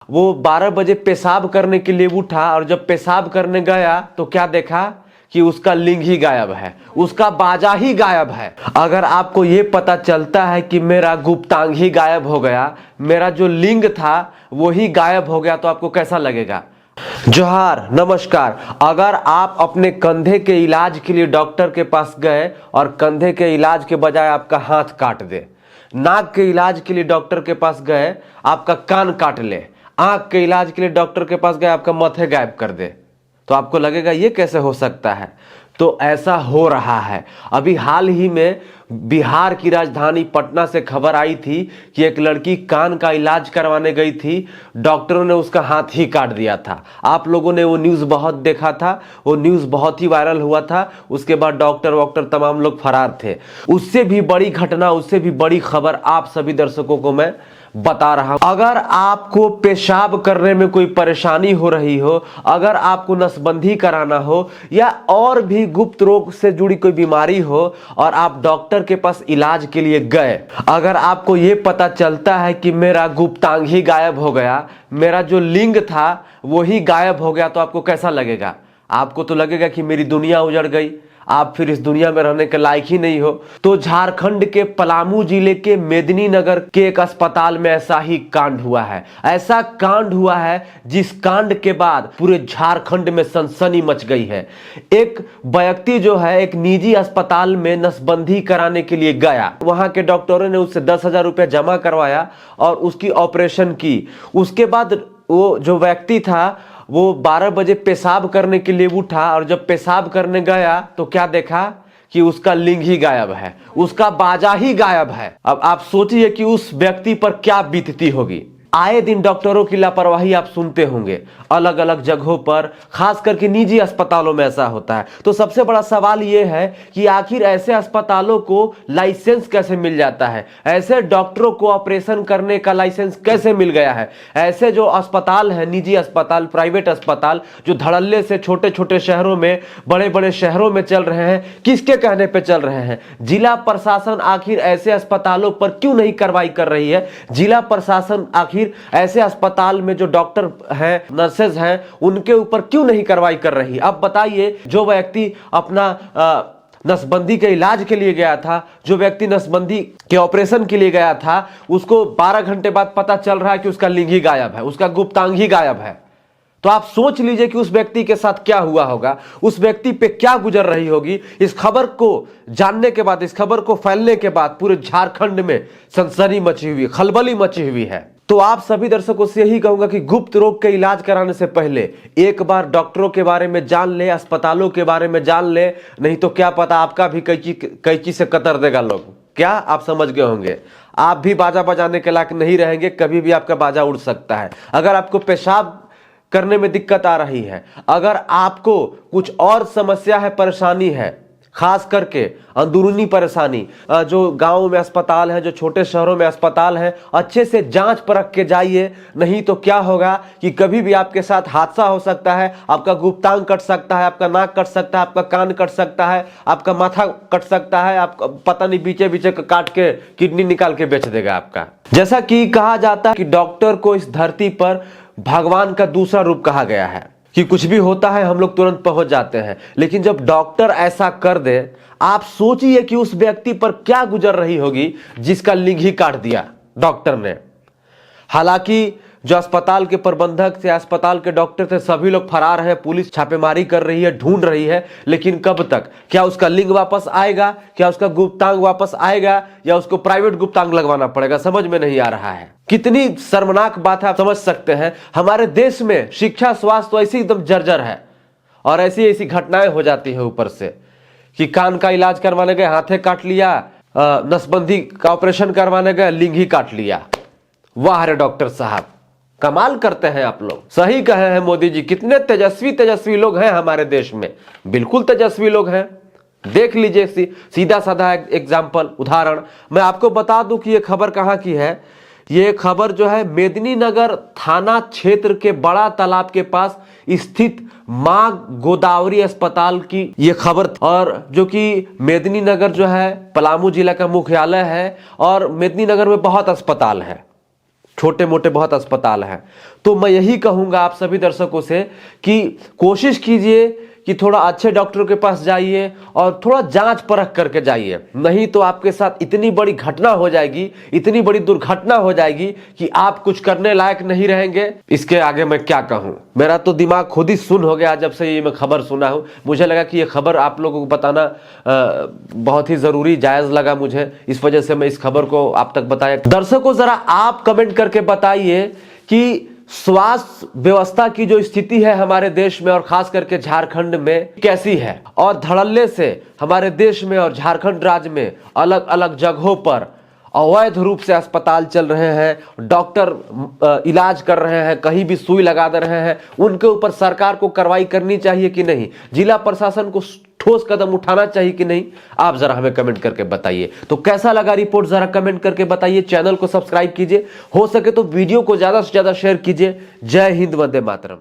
वो 12 बजे पेशाब करने के लिए उठा और जब पेशाब करने गया तो क्या देखा कि उसका लिंग ही गायब है, उसका बाजा ही गायब है। अगर आपको ये पता चलता है कि मेरा गुप्तांग ही गायब हो गया, मेरा जो लिंग था वो ही गायब हो गया, तो आपको कैसा लगेगा? जोहार, नमस्कार। अगर आप अपने कंधे के इलाज के लिए डॉक्टर के पास गए और कंधे के इलाज के बजाय आपका हाथ काट दे, नाक के इलाज के लिए डॉक्टर के पास गए आपका कान काट ले, आंख के इलाज के लिए डॉक्टर के पास गए आपका माथे गायब कर दे, तो आपको लगेगा ये कैसे हो सकता है? तो ऐसा हो रहा है। अभी हाल ही में बिहार की राजधानी पटना से खबर आई थी कि एक लड़की कान का इलाज करवाने गई थी, डॉक्टरों ने उसका हाथ ही काट दिया था। आप लोगों ने वो न्यूज़ बहुत देखा था, वो न्यूज़ बहुत ही वायरल हुआ था। उसके बाद डॉक्टर वॉक्टर तमाम लोग फरार थे। उससे भी बड़ी घटना, उससे भी बड़ी खबर आप सभी दर्शकों को मैं बता रहा हूं। अगर आपको पेशाब करने में कोई परेशानी हो रही हो, अगर आपको नसबंदी कराना हो या और भी गुप्त रोग से जुड़ी कोई बीमारी हो और आप डॉक्टर के पास इलाज के लिए गए, अगर आपको यह पता चलता है कि मेरा गुप्तांग ही गायब हो गया, मेरा जो लिंग था वो ही गायब हो गया, तो आपको कैसा लगेगा? आपको तो लगेगा कि मेरी दुनिया उजड़ गई, आप फिर इस दुनिया में रहने के लायक ही नहीं हो। तो झारखंड के पलामू जिले के मेदिनीनगर के एक अस्पताल में ऐसा ही कांड हुआ है। ऐसा कांड हुआ है जिस कांड के बाद पूरे झारखंड में सनसनी मच गई है। एक व्यक्ति जो है एक निजी अस्पताल में नसबंदी कराने के लिए गया, वहां के डॉक्टरों ने उससे 10,000 रुपया जमा करवाया और उसकी ऑपरेशन की। उसके बाद वो जो व्यक्ति था वो 12 बजे पेशाब करने के लिए उठा और जब पेशाब करने गया तो क्या देखा कि उसका लिंग ही गायब है, उसका बाजा ही गायब है। अब आप सोचिए कि उस व्यक्ति पर क्या बीतती होगी। आए दिन डॉक्टरों की लापरवाही आप सुनते होंगे, अलग अलग जगहों पर, खास करके निजी अस्पतालों में ऐसा होता है। तो सबसे बड़ा सवाल यह है कि आखिर ऐसे अस्पतालों को लाइसेंस कैसे मिल जाता है? ऐसे डॉक्टरों को ऑपरेशन करने का लाइसेंस कैसे मिल गया है? ऐसे जो अस्पताल है, निजी अस्पताल, प्राइवेट अस्पताल, जो धड़ल्ले से छोटे छोटे शहरों में, बड़े बड़े शहरों में चल रहे हैं, किसके कहने पर चल रहे हैं? जिला प्रशासन आखिर ऐसे अस्पतालों पर क्यों नहीं कार्रवाई कर रही है? जिला प्रशासन आखिर ऐसे अस्पताल में जो डॉक्टर हैं, नर्सेज हैं, उनके ऊपर क्यों नहीं कार्रवाई कर रही? अब बताइए, जो व्यक्ति अपना नसबंदी के इलाज के लिए गया था, जो व्यक्ति नसबंदी के ऑपरेशन के लिए गया था, उसको 12 घंटे बाद पता चल रहा है कि उसका लिंग ही गायब है, उसका गुप्तांग ही गायब है। तो आप सोच लीजिए कि उस व्यक्ति के साथ क्या हुआ होगा, उस व्यक्ति पे क्या गुजर रही होगी। इस खबर को जानने के बाद, इस खबर को फैलने के बाद पूरे झारखंड में सनसनी मची हुई, खलबली मची हुई है। तो आप सभी दर्शकों से यही कहूंगा कि गुप्त रोग के इलाज कराने से पहले एक बार डॉक्टरों के बारे में जान ले, अस्पतालों के बारे में जान ले, नहीं तो क्या पता आपका भी कैंची से कतर देगा लोग। क्या आप समझ गए होंगे? आप भी बाजा बजाने के लायक नहीं रहेंगे, कभी भी आपका बाजा उड़ सकता है। अगर आपको पेशाब करने में दिक्कत आ रही है, अगर आपको कुछ और समस्या है, परेशानी है, खास करके अंदरूनी परेशानी, जो गांव में अस्पताल है, जो छोटे शहरों में अस्पताल है, अच्छे से जांच परख के जाइए, नहीं तो क्या होगा कि कभी भी आपके साथ हादसा हो सकता है। आपका गुप्तांग कट सकता है, आपका नाक कट सकता है, आपका कान कट सकता है, आपका माथा कट सकता है, आपका पता नहीं बीचे बीचे काट के किडनी निकाल के बेच देगा आपका। जैसा कि कहा जाता है कि डॉक्टर को इस धरती पर भगवान का दूसरा रूप कहा गया है, कि कुछ भी होता है हम लोग तुरंत पहुंच जाते हैं। लेकिन जब डॉक्टर ऐसा कर दे, आप सोचिए कि उस व्यक्ति पर क्या गुजर रही होगी जिसका लिंग ही काट दिया डॉक्टर ने। हालांकि जो अस्पताल के प्रबंधक थे, अस्पताल के डॉक्टर थे, सभी लोग फरार हैं, पुलिस छापेमारी कर रही है, ढूंढ रही है। लेकिन कब तक? क्या उसका लिंग वापस आएगा? क्या उसका गुप्तांग वापस आएगा? या उसको प्राइवेट गुप्तांग लगवाना पड़ेगा? समझ में नहीं आ रहा है। कितनी शर्मनाक बात है, आप समझ सकते हैं। हमारे देश में शिक्षा, स्वास्थ्य तो ऐसी एकदम जर्जर है और ऐसी ऐसी घटनाएं हो जाती है ऊपर से कि कान का इलाज करवाने गए, हाथे काट लिया, नसबंदी का ऑपरेशन करवाने गए, लिंग ही काट लिया। वाह रे डॉक्टर साहब, कमाल करते हैं आप लोग। सही कहे हैं मोदी जी, कितने तेजस्वी तेजस्वी लोग हैं हमारे देश में, बिल्कुल तेजस्वी लोग हैं। देख लीजिए, सीधा साधा एग्जाम्पल, उदाहरण मैं आपको बता दूं कि ये खबर कहां की है। ये खबर जो है मेदिनीनगर थाना क्षेत्र के बड़ा तालाब के पास स्थित मां गोदावरी अस्पताल की ये खबर, और जो कि मेदिनीनगर जो है पलामू जिला का मुख्यालय है और मेदिनीनगर में बहुत अस्पताल है। छोटे मोटे बहुत अस्पताल हैं। तो मैं यही कहूंगा आप सभी दर्शकों से कि कोशिश कीजिए कि थोड़ा अच्छे डॉक्टरों के पास जाइए और थोड़ा जांच परख करके जाइए, नहीं तो आपके साथ इतनी बड़ी घटना हो जाएगी, इतनी बड़ी दुर्घटना हो जाएगी कि आप कुछ करने लायक नहीं रहेंगे। इसके आगे मैं क्या कहूं, मेरा तो दिमाग खुद ही सुन हो गया जब से ये मैं खबर सुना हूं। मुझे लगा कि ये खबर आप लोगों को बताना बहुत ही जरूरी जायज लगा मुझे, इस वजह से मैं इस खबर को आप तक बताया। दर्शकों जरा आप कमेंट करके बताइए कि स्वास्थ्य व्यवस्था की जो स्थिति है हमारे देश में और खास करके झारखंड में कैसी है, और धड़ल्ले से हमारे देश में और झारखंड राज्य में अलग अलग जगहों पर अवैध रूप से अस्पताल चल रहे हैं, डॉक्टर इलाज कर रहे हैं, कहीं भी सुई लगा दे रहे हैं, उनके ऊपर सरकार को कार्रवाई करनी चाहिए कि नहीं, जिला प्रशासन को ठोस कदम उठाना चाहिए कि नहीं, आप जरा हमें कमेंट करके बताइए। तो कैसा लगा रिपोर्ट जरा कमेंट करके बताइए, चैनल को सब्सक्राइब कीजिए, हो सके तो वीडियो को ज्यादा से ज्यादा शेयर कीजिए। जय हिंद, वंदे मातरम।